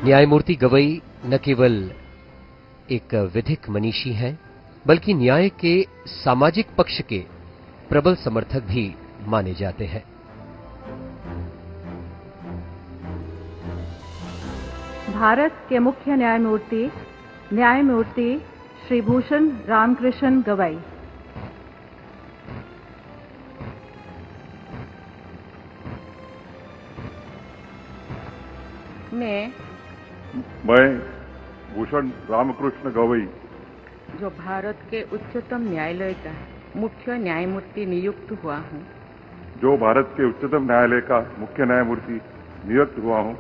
न्यायमूर्ति गवई न केवल एक विधिक मनीषी हैं, बल्कि न्याय के सामाजिक पक्ष के प्रबल समर्थक भी माने जाते हैं। भारत के मुख्य न्यायमूर्ति श्री भूषण रामकृष्ण गवई। मैं भूषण रामकृष्ण गवई, जो भारत के उच्चतम न्यायालय का मुख्य न्यायमूर्ति नियुक्त हुआ हूँ, जो भारत के उच्चतम न्यायालय का मुख्य न्यायमूर्ति नियुक्त हुआ हूँ,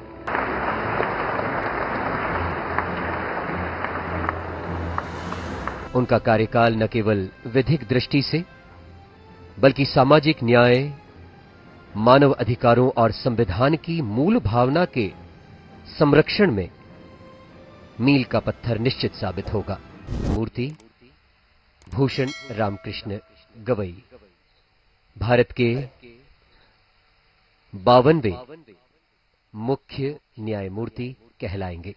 उनका कार्यकाल न केवल विधिक दृष्टि से बल्कि सामाजिक न्याय, मानव अधिकारों और संविधान की मूल भावना के संरक्षण में मील का पत्थर निश्चित साबित होगा। मूर्ति भूषण रामकृष्ण गवई भारत के 52वें मुख्य न्यायमूर्ति कहलाएंगे।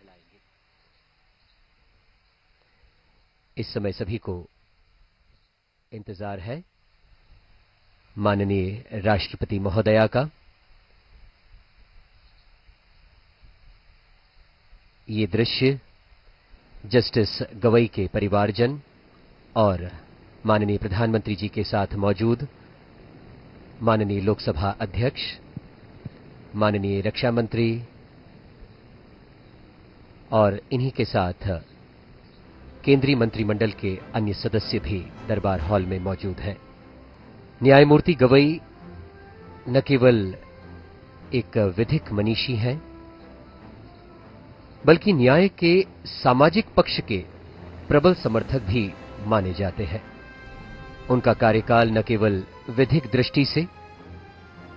इस समय सभी को इंतजार है माननीय राष्ट्रपति महोदया का। ये दृश्य जस्टिस गवई के परिवारजन और माननीय प्रधानमंत्री जी के साथ मौजूद माननीय लोकसभा अध्यक्ष, माननीय रक्षा मंत्री और इन्हीं के साथ केंद्रीय मंत्रिमंडल के अन्य सदस्य भी दरबार हॉल में मौजूद हैं। न्यायमूर्ति गवई न केवल एक विधिक मनीषी हैं, बल्कि न्याय के सामाजिक पक्ष के प्रबल समर्थक भी माने जाते हैं। उनका कार्यकाल न केवल विधिक दृष्टि से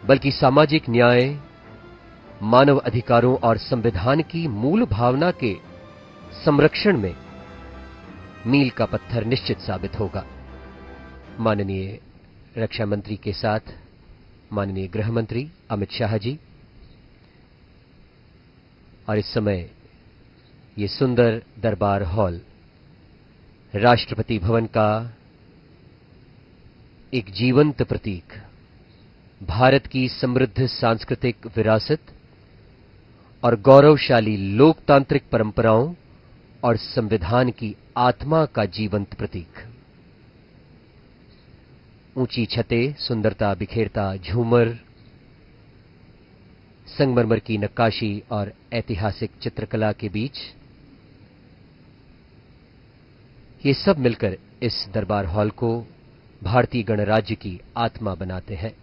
बल्कि सामाजिक न्याय, मानव अधिकारों और संविधान की मूल भावना के संरक्षण में मील का पत्थर निश्चित साबित होगा। माननीय रक्षा मंत्री के साथ माननीय गृह मंत्री अमित शाह जी, और इस समय ये सुंदर दरबार हॉल राष्ट्रपति भवन का एक जीवंत प्रतीक, भारत की समृद्ध सांस्कृतिक विरासत और गौरवशाली लोकतांत्रिक परंपराओं और संविधान की आत्मा का जीवंत प्रतीक। ऊंची छतें, सुंदरता बिखेरता झूमर, संगमरमर की नक्काशी और ऐतिहासिक चित्रकला के बीच ये सब मिलकर इस दरबार हॉल को भारतीय गणराज्य की आत्मा बनाते हैं।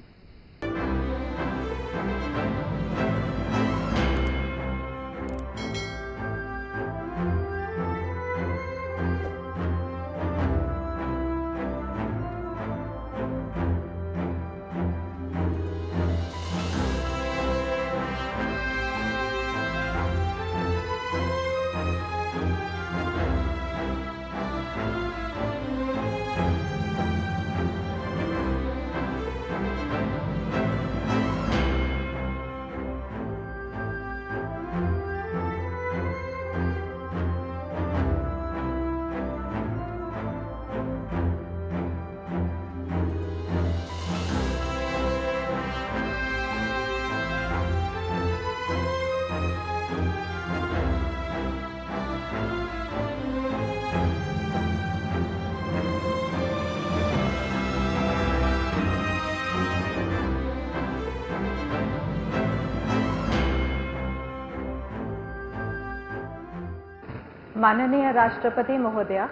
माननीय राष्ट्रपति महोदया,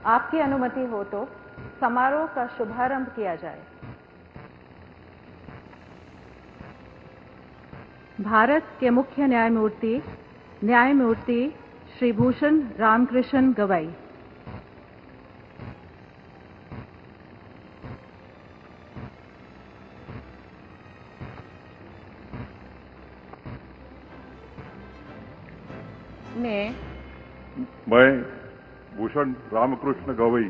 आपकी अनुमति हो तो समारोह का शुभारंभ किया जाए। भारत के मुख्य न्यायमूर्ति श्री भूषण रामकृष्ण गवई। मैं भूषण रामकृष्ण गवई,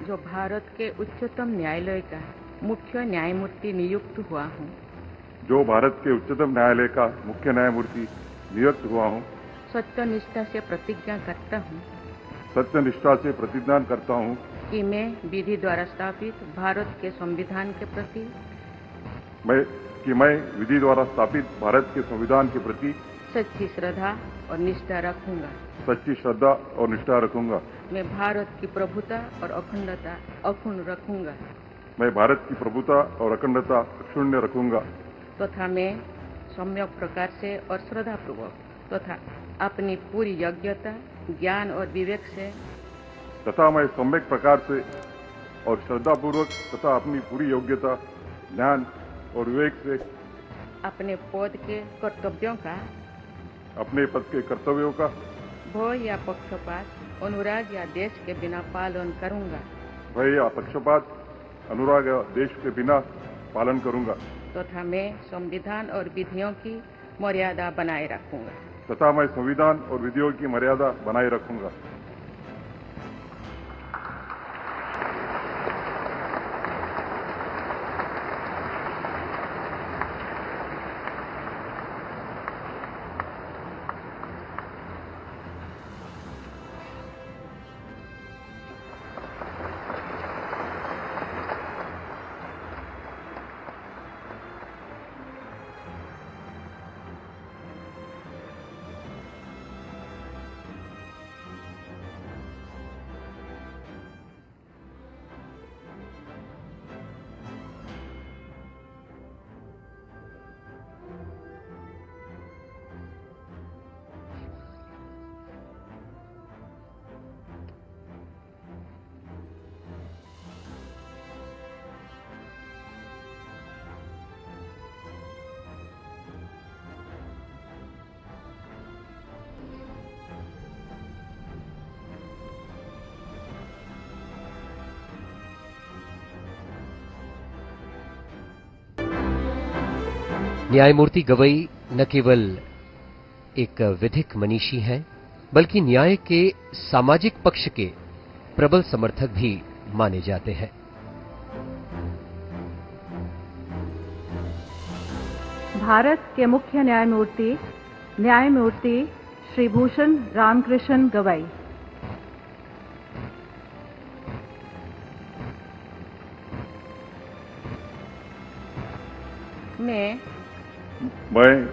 जो भारत के उच्चतम न्यायालय का मुख्य न्यायमूर्ति नियुक्त हुआ हूँ, जो भारत के उच्चतम न्यायालय का मुख्य न्यायमूर्ति नियुक्त हुआ हूँ, सत्यनिष्ठा से प्रतिज्ञा करता हूँ सत्यनिष्ठा से प्रतिज्ञा करता हूँ कि मैं विधि द्वारा स्थापित भारत के संविधान के प्रति मैं विधि द्वारा स्थापित भारत के संविधान के प्रति सच्ची श्रद्धा और निष्ठा रखूंगा। सच्ची श्रद्धा और निष्ठा रखूंगा। मैं भारत की प्रभुता और अखंडता अक्षुण्ण रखूंगा। मैं भारत की प्रभुता और अखंडता अक्षुण्ण रखूंगा तथा मैं सम्यक प्रकार से और श्रद्धापूर्वक तथा अपनी पूरी योग्यता ज्ञान और विवेक से तथा मैं सम्यक प्रकार से और श्रद्धापूर्वक तथा अपनी पूरी योग्यता ज्ञान और विवेक से अपने पद के कर्तव्यों का अपने पद के कर्तव्यों का भय या पक्षपात अनुराग या देश के बिना पालन करूंगा। भय या पक्षपात अनुराग या देश के बिना पालन करूंगा। तथा मैं संविधान और विधियों की मर्यादा बनाए रखूंगा। तथा मैं संविधान और विधियों की मर्यादा बनाए रखूंगा। न्यायमूर्ति गवई न केवल एक विधिक मनीषी हैं, बल्कि न्याय के सामाजिक पक्ष के प्रबल समर्थक भी माने जाते हैं। भारत के मुख्य न्यायमूर्ति श्री भूषण रामकृष्ण गवई। मैं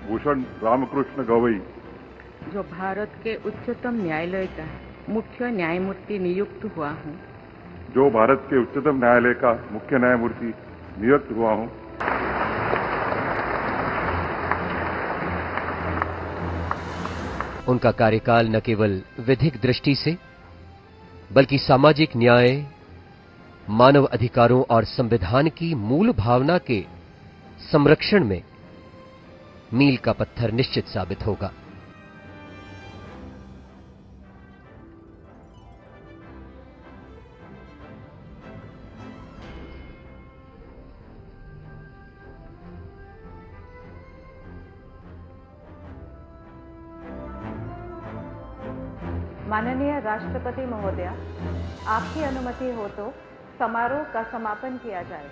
भूषण रामकृष्ण गवई जो भारत के उच्चतम न्यायालय का मुख्य न्यायमूर्ति नियुक्त हुआ हूँ जो भारत के उच्चतम न्यायालय का मुख्य न्यायमूर्ति नियुक्त हुआ हूँ उनका कार्यकाल न केवल विधिक दृष्टि से बल्कि सामाजिक न्याय, मानव अधिकारों और संविधान की मूल भावना के संरक्षण में मील का पत्थर निश्चित साबित होगा। माननीय राष्ट्रपति महोदया, आपकी अनुमति हो तो समारोह का समापन किया जाए।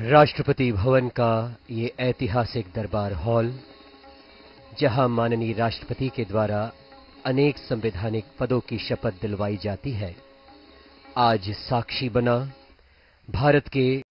राष्ट्रपति भवन का ये ऐतिहासिक दरबार हॉल, जहां माननीय राष्ट्रपति के द्वारा अनेक संवैधानिक पदों की शपथ दिलवाई जाती है, आज साक्षी बना भारत के